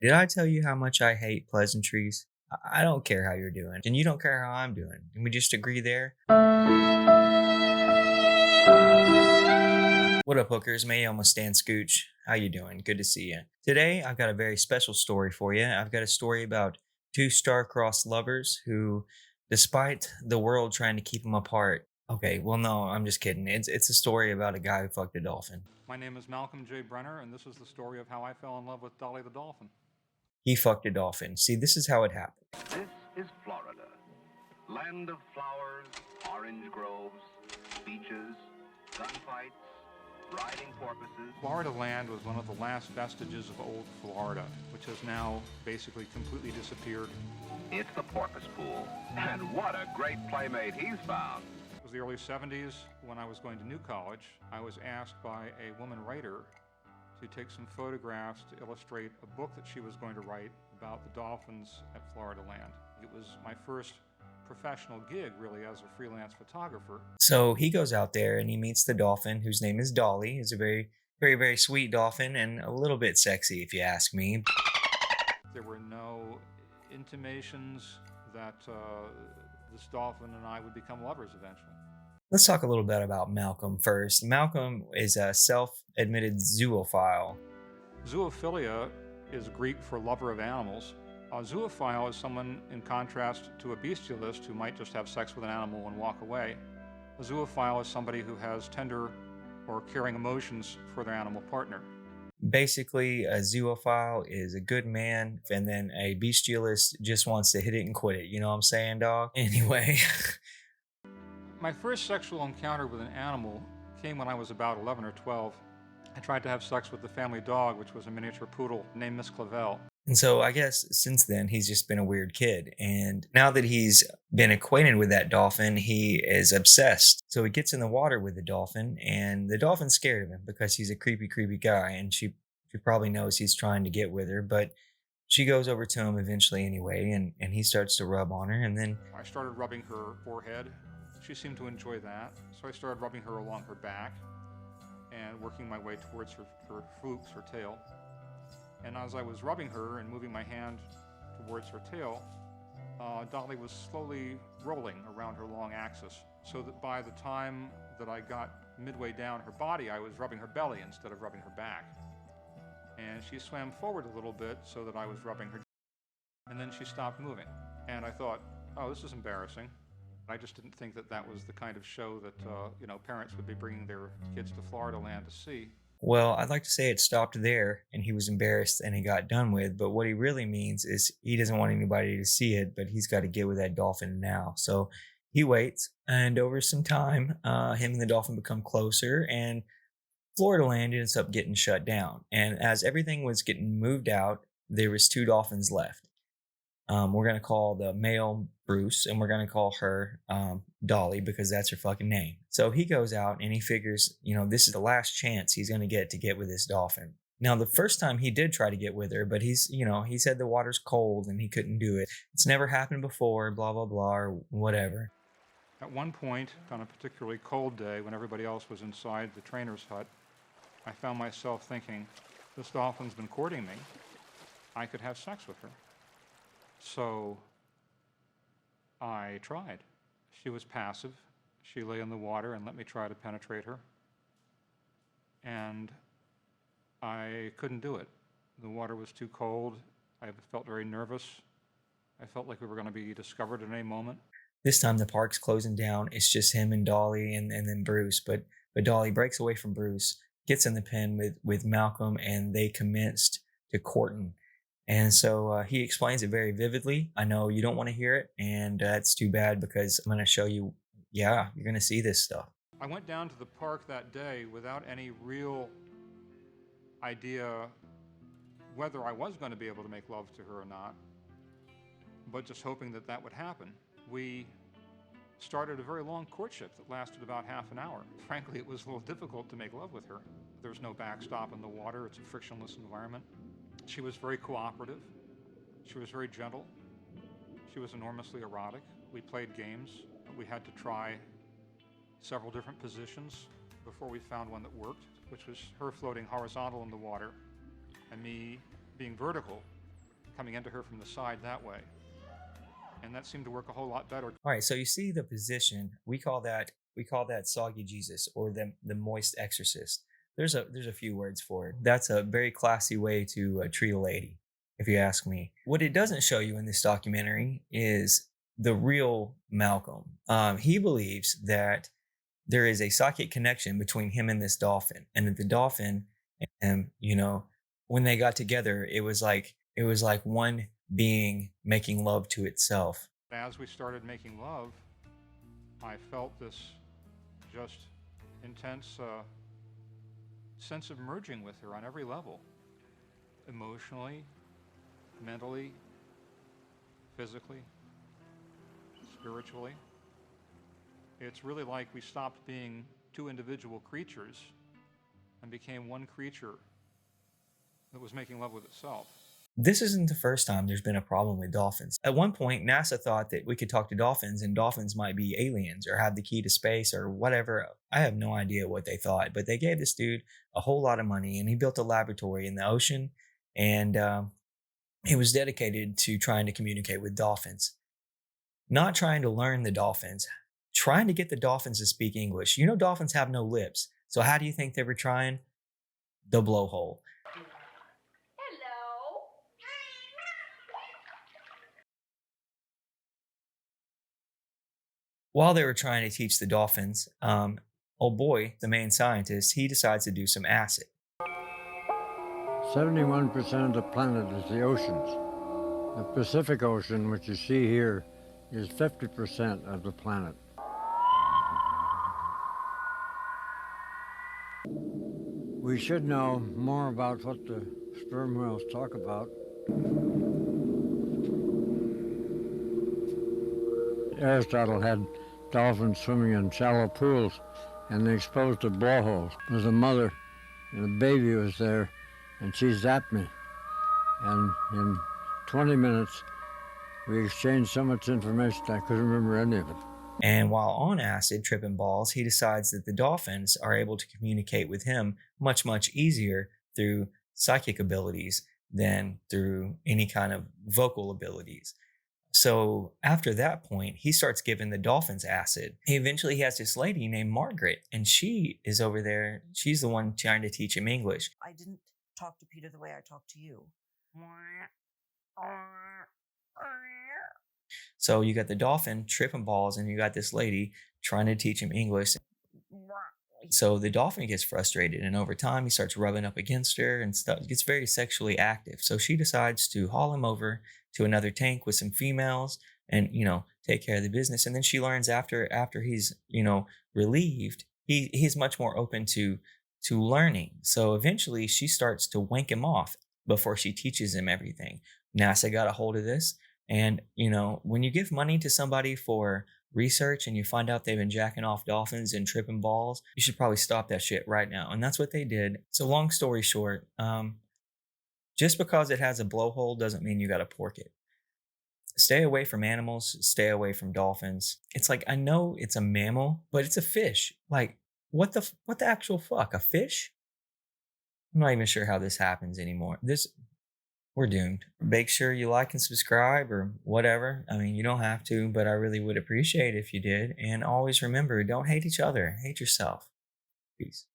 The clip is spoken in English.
Did I tell you how much I hate pleasantries? I don't care how you're doing, and you don't care how I'm doing. Can we just agree there? What up, hookers? Mayo Stan Scooch. How you doing? Good to see you. Today, I've got a very special story for you. I've got a story about two star-crossed lovers who, despite the world trying to keep them apart. Okay, well, no, I'm just kidding. It's a story about a guy who fucked a dolphin. My name is Malcolm J. Brenner, and this is the story of how I fell in love with Dolly the dolphin. He fucked a dolphin. See, this is how it happened. This is Florida, land of flowers, orange groves, beaches, gunfights, riding porpoises. Florida land was one of the last vestiges of old Florida, which has now basically completely disappeared. It's the porpoise pool, and what a great playmate he's found. It was the early 70s when I was going to New College. I was asked by a woman writer to take some photographs to illustrate a book that she was going to write about the dolphins at Florida land. It was my first professional gig, really, as a freelance photographer. So he goes out there and he meets the dolphin, whose name is Dolly. He's a very, very, very sweet dolphin and a little bit sexy, if you ask me. There were no intimations that this dolphin and I would become lovers eventually. Let's talk a little bit about Malcolm first. Malcolm is a self admitted zoophile. Zoophilia is Greek for lover of animals. A zoophile is someone, in contrast to a bestialist, who might just have sex with an animal and walk away. A zoophile is somebody who has tender or caring emotions for their animal partner. Basically, a zoophile is a good man, and then a bestialist just wants to hit it and quit it. You know what I'm saying, dog? Anyway, My first sexual encounter with an animal came when I was about 11 or 12. I tried to have sex with the family dog, which was a miniature poodle named Miss Clavel. and so I guess since then he's just been a weird kid. And now that he's been acquainted with that dolphin, he is obsessed. So he gets in the water with the dolphin, and the dolphin's scared of him because he's a creepy, creepy guy. And she probably knows he's trying to get with her, but she goes over to him eventually anyway, and he starts to rub on her. And then I started rubbing her forehead. She seemed to enjoy that, so I started rubbing her along her back and working my way towards her flukes, her tail. And as I was rubbing her and moving my hand towards her tail, Dolly was slowly rolling around her long axis, so that by the time that I got midway down her body, I was rubbing her belly instead of rubbing her back. And she swam forward a little bit so that I was rubbing her, and then she stopped moving. And I thought, oh, this is embarrassing. I just didn't think that that was the kind of show that parents would be bringing their kids to Florida land to see. well, I'd like to say it stopped there and he was embarrassed and he got done with. But what he really means is he doesn't want anybody to see it, but he's got to get with that dolphin now. So he waits. And over some time, him and the dolphin become closer. And Florida land ends up getting shut down. And as everything was getting moved out, there was two dolphins left. We're gonna call the male Bruce, and we're gonna call her Dolly because that's her fucking name. So he goes out and he figures, this is the last chance he's gonna get to get with this dolphin. Now, the first time he did try to get with her, but he said the water's cold and he couldn't do it. It's never happened before, blah blah blah, or whatever. At one point, on a particularly cold day when everybody else was inside the trainer's hut, I found myself thinking, this dolphin's been courting me. I could have sex with her. So I tried. She was passive. She lay in the water and let me try to penetrate her. And I couldn't do it. The water was too cold. I felt very nervous. I felt like we were going to be discovered at any moment. This time the park's closing down. It's just him and Dolly and then Bruce. But Dolly breaks away from Bruce, gets in the pen with Malcolm, and they commenced to courting. And so he explains it very vividly. I know you don't want to hear it, and that's too bad because I'm going to show you, yeah, you're going to see this stuff. I went down to the park that day without any real idea whether I was going to be able to make love to her or not, but just hoping that that would happen. We started a very long courtship that lasted about half an hour. Frankly, it was a little difficult to make love with her. There's no backstop in the water. It's a frictionless environment. She was very cooperative. She was very gentle. She was enormously erotic. We played games. We had to try several different positions before we found one that worked, which was her floating horizontal in the water and me being vertical coming into her from the side that way. And that seemed to work a whole lot better. All right, so you see the position. We call that soggy Jesus or the moist exorcist. There's a few words for it. That's a very classy way to treat a lady, if you ask me. What it doesn't show you in this documentary is the real Malcolm. He believes that there is a psychic connection between him and this dolphin, and that the dolphin and when they got together, it was like one being making love to itself. As we started making love, I felt this just intense sense of merging with her on every level, emotionally, mentally, physically, spiritually. It's really like we stopped being two individual creatures and became one creature that was making love with itself. This isn't the first time there's been a problem with dolphins. At one point, NASA thought that we could talk to dolphins and dolphins might be aliens or have the key to space or whatever. I have no idea what they thought, but they gave this dude a whole lot of money and he built a laboratory in the ocean, and he was dedicated to trying to communicate with dolphins, not trying to learn the dolphins, trying to get the dolphins to speak English. Dolphins have no lips. So how do you think they were trying? The blowhole. While they were trying to teach the dolphins, old boy, the main scientist, he decides to do some acid. 71% of the planet is the oceans. The Pacific Ocean, which you see here, is 50% of the planet. We should know more about what the sperm whales talk about. Aristotle had dolphins swimming in shallow pools, and they exposed to blowholes. There was a mother, and a baby was there, and she zapped me. And in 20 minutes, we exchanged so much information I couldn't remember any of it. And while on acid, tripping balls, he decides that the dolphins are able to communicate with him much, much easier through psychic abilities than through any kind of vocal abilities. So after that point, he starts giving the dolphins acid. He eventually has this lady named Margaret, and she is over there. She's the one trying to teach him English. I didn't talk to Peter the way I talk to you. So you got the dolphin tripping balls, and you got this lady trying to teach him English. So the dolphin gets frustrated, and over time he starts rubbing up against her and stuff. Gets very sexually active. So she decides to haul him over to another tank with some females and take care of the business. And then she learns after he's relieved, he's much more open to learning. So eventually she starts to wank him off before she teaches him everything. NASA got a hold of this, and when you give money to somebody for research and you find out they've been jacking off dolphins and tripping balls, you should probably stop that shit right now. And that's what they did. So long story short, just because it has a blowhole doesn't mean you got to pork it. Stay away from animals, stay away from dolphins. It's like, I know it's a mammal, but it's a fish. Like, what the actual fuck? A fish? I'm not even sure how this happens anymore. We're doomed. Make sure you like and subscribe or whatever. I mean, you don't have to, but I really would appreciate it if you did. And always remember, don't hate each other. Hate yourself. Peace.